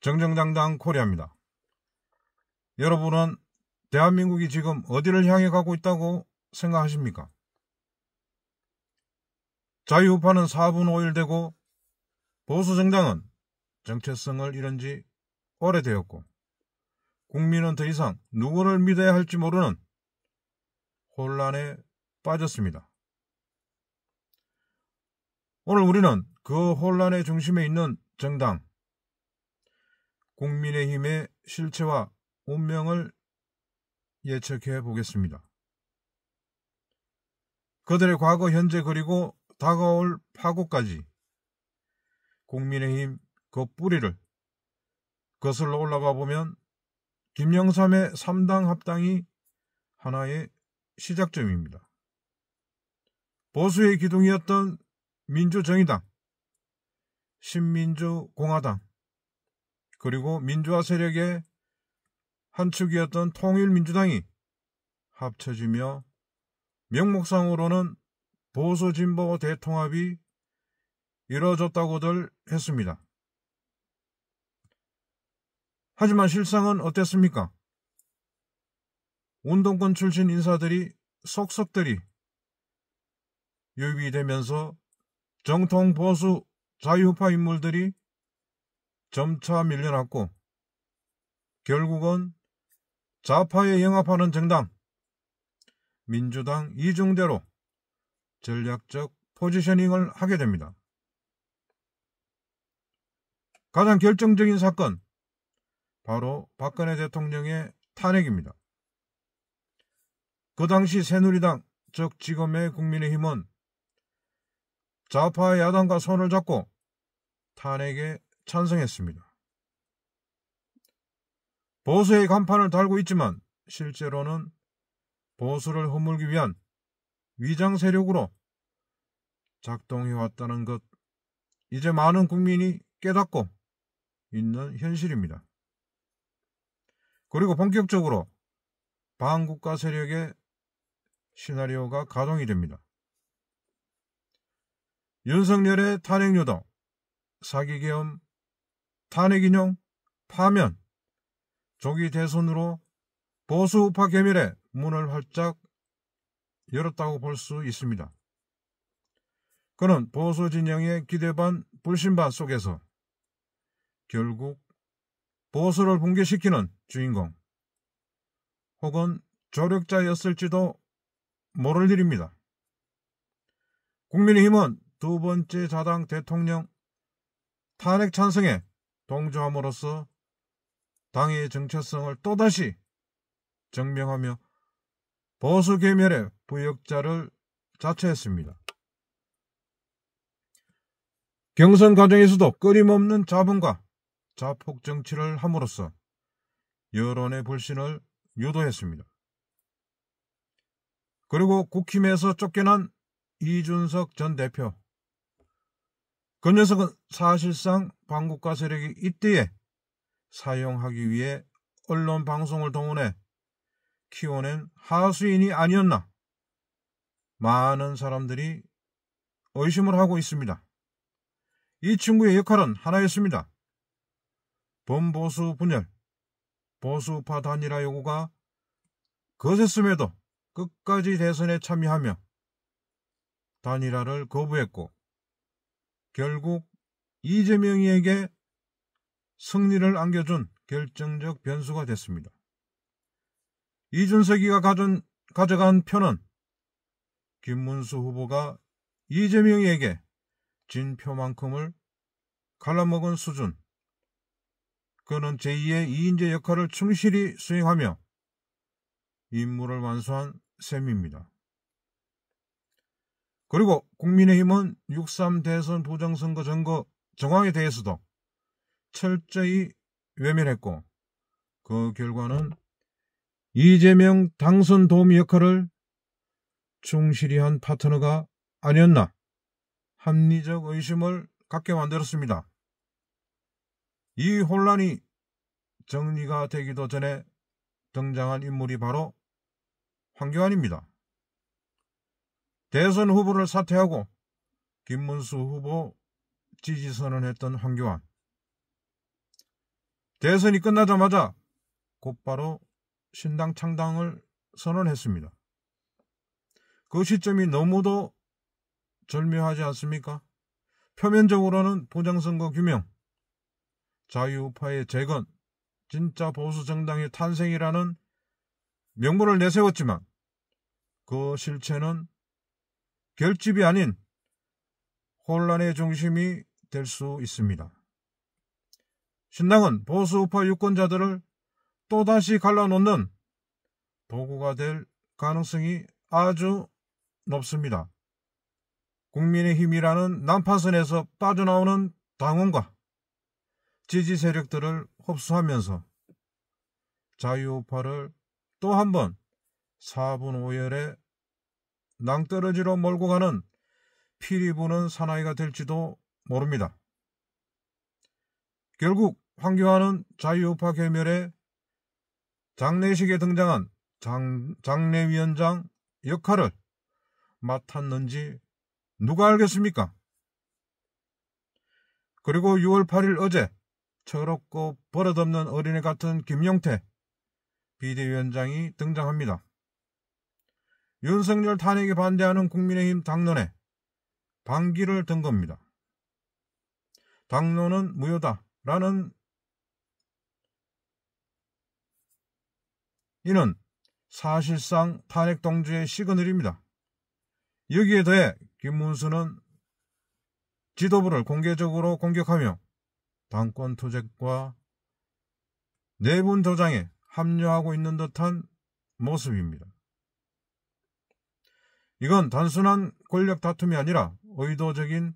정정당당 코리아입니다. 여러분은 대한민국이 지금 어디를 향해 가고 있다고 생각하십니까? 자유우파는 4분 5일 되고 보수정당은 정체성을 잃은 지 오래되었고 국민은 더 이상 누구를 믿어야 할지 모르는 혼란에 빠졌습니다. 오늘 우리는 그 혼란의 중심에 있는 정당 국민의힘의 실체와 운명을 예측해 보겠습니다. 그들의 과거, 현재 그리고 다가올 파국까지 국민의힘 그 뿌리를 거슬러 올라가 보면 김영삼의 3당 합당이 하나의 시작점입니다. 보수의 기둥이었던 민주정의당, 신민주공화당, 그리고 민주화 세력의 한 축이었던 통일민주당이 합쳐지며 명목상으로는 보수진보 대통합이 이루어졌다고들 했습니다. 하지만 실상은 어땠습니까? 운동권 출신 인사들이 속속들이 유입이 되면서 정통 보수 자유우파 인물들이 점차 밀려났고 결국은 좌파에 영합하는 정당 민주당 이중대로 전략적 포지셔닝을 하게 됩니다. 가장 결정적인 사건 바로 박근혜 대통령의 탄핵입니다. 그 당시 새누리당 즉 지금의 국민의힘은 좌파 야당과 손을 잡고 탄핵에 찬성했습니다. 보수의 간판을 달고 있지만 실제로는 보수를 허물기 위한 위장 세력으로 작동해왔다는 것, 이제 많은 국민이 깨닫고 있는 현실입니다. 그리고 본격적으로 반국가 세력의 시나리오가 가동이 됩니다. 윤석열의 탄핵 유도, 사기 계엄, 탄핵 인용, 파면, 조기 대선으로 보수 우파 괴멸의 문을 활짝 열었다고 볼 수 있습니다. 그는 보수 진영의 기대 반 불신 반 속에서 결국 보수를 붕괴시키는 주인공 혹은 조력자였을지도 모를 일입니다. 국민의힘은 두 번째 자당 대통령 탄핵 찬성에 동조함으로써 당의 정체성을 또다시 증명하며 보수 괴멸의 부역자를 자처했습니다. 경선 과정에서도 끊임없는 자본과 자폭 정치를 함으로써 여론의 불신을 유도했습니다. 그리고 국힘에서 쫓겨난 이준석 전 대표, 그 녀석은 사실상 반국가 세력이 이때에 사용하기 위해 언론 방송을 동원해 키워낸 하수인이 아니었나 많은 사람들이 의심을 하고 있습니다. 이 친구의 역할은 하나였습니다. 범보수 분열, 보수파 단일화 요구가 거셌음에도 끝까지 대선에 참여하며 단일화를 거부했고 결국 이재명에게 승리를 안겨준 결정적 변수가 됐습니다. 이준석이가 가져간 표는 김문수 후보가 이재명에게 진 표만큼을 갈라먹은 수준. 그는 제2의 이인재 역할을 충실히 수행하며 임무를 완수한 셈입니다. 그리고 국민의힘은 6.3 대선 부정선거 증거 정황에 대해서도 철저히 외면했고 그 결과는 이재명 당선 도우미 역할을 충실히 한 파트너가 아니었나 합리적 의심을 갖게 만들었습니다. 이 혼란이 정리가 되기도 전에 등장한 인물이 바로 황교안입니다. 대선 후보를 사퇴하고 김문수 후보 지지선언했던 황교안. 대선이 끝나자마자 곧바로 신당 창당을 선언했습니다. 그 시점이 너무도 절묘하지 않습니까? 표면적으로는 부정선거 규명, 자유우파의 재건, 진짜 보수 정당의 탄생이라는 명분을 내세웠지만 그 실체는 결집이 아닌 혼란의 중심이 될 수 있습니다. 신당은 보수우파 유권자들을 또다시 갈라놓는 도구가 될 가능성이 아주 높습니다. 국민의힘이라는 난파선에서 빠져나오는 당원과 지지 세력들을 흡수하면서 자유우파를 또 한 번 4분 5열의 낭떠러지로 몰고 가는 피리 부는 사나이가 될지도 모릅니다. 결국 황교안은 자유우파 괴멸의 장례식에 등장한 장례위원장 역할을 맡았는지 누가 알겠습니까? 그리고 6월 8일 어제 철없고 버릇없는 어린애 같은 김용태 비대위원장이 등장합니다. 윤석열 탄핵에 반대하는 국민의힘 당론에 반기를 든 겁니다. 당론은 무효다라는 이는 사실상 탄핵 동지의 시그널입니다. 여기에 더해 김문수는 지도부를 공개적으로 공격하며 당권 투쟁과 내분 조장에 합류하고 있는 듯한 모습입니다. 이건 단순한 권력 다툼이 아니라 의도적인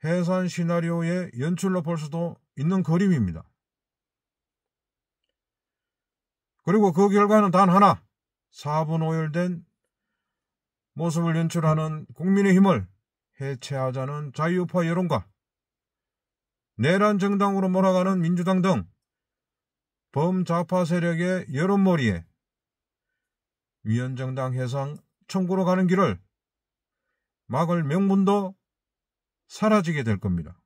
해산 시나리오의 연출로 볼 수도 있는 그림입니다. 그리고 그 결과는 단 하나, 4분 5열된 모습을 연출하는 국민의힘을 해체하자는 자유우파 여론과 내란 정당으로 몰아가는 민주당 등 범좌파 세력의 여론몰이에 위헌정당 해상 청구로 가는 길을 막을 명분도 사라지게 될 겁니다.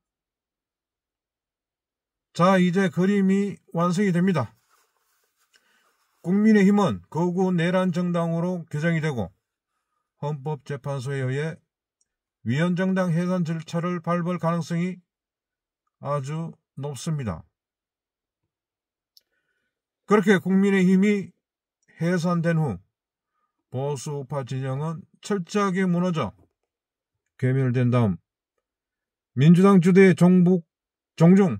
자, 이제 그림이 완성이 됩니다. 국민의힘은 거구 내란 정당으로 규정이 되고 헌법재판소에 의해 위헌정당 해산 절차를 밟을 가능성이 아주 높습니다. 그렇게 국민의힘이 해산된 후 보수우파 진영은 철저하게 무너져 괴멸된 다음 민주당 주도의 종중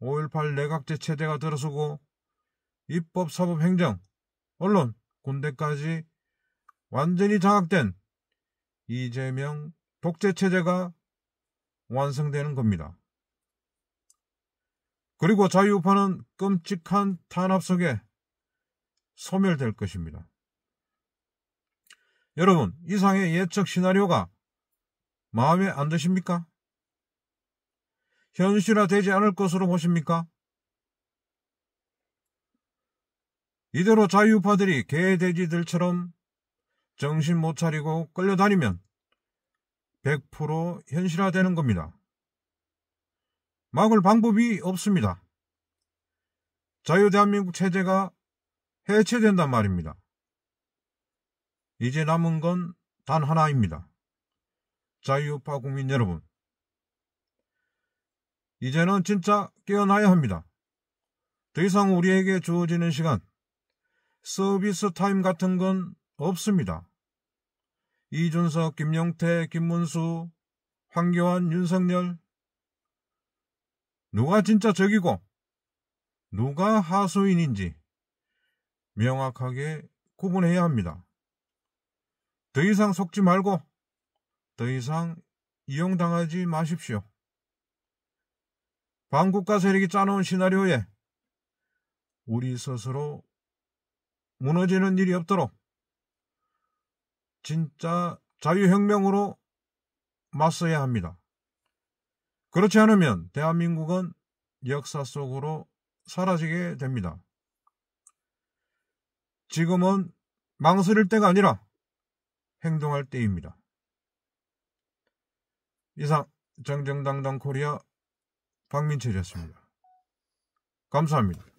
5.18 내각제 체제가 들어서고 입법, 사법, 행정, 언론, 군대까지 완전히 장악된 이재명 독재체제가 완성되는 겁니다. 그리고 자유우파는 끔찍한 탄압 속에 소멸될 것입니다. 여러분, 이상의 예측 시나리오가 마음에 안 드십니까? 현실화되지 않을 것으로 보십니까? 이대로 자유우파들이 개돼지들처럼 정신 못 차리고 끌려다니면 100% 현실화되는 겁니다. 막을 방법이 없습니다. 자유대한민국 체제가 해체된단 말입니다. 이제 남은 건 단 하나입니다. 자유우파 국민 여러분, 이제는 진짜 깨어나야 합니다. 더 이상 우리에게 주어지는 시간, 서비스 타임 같은 건 없습니다. 이준석, 김용태, 김문수, 황교안, 윤석열, 누가 진짜 적이고 누가 하수인인지 명확하게 구분해야 합니다. 더 이상 속지 말고 더 이상 이용당하지 마십시오. 반국가 세력이 짜놓은 시나리오에 우리 스스로 무너지는 일이 없도록 진짜 자유혁명으로 맞서야 합니다. 그렇지 않으면 대한민국은 역사 속으로 사라지게 됩니다. 지금은 망설일 때가 아니라 행동할 때입니다. 이상 정정당당 코리아 박민철이었습니다. 감사합니다.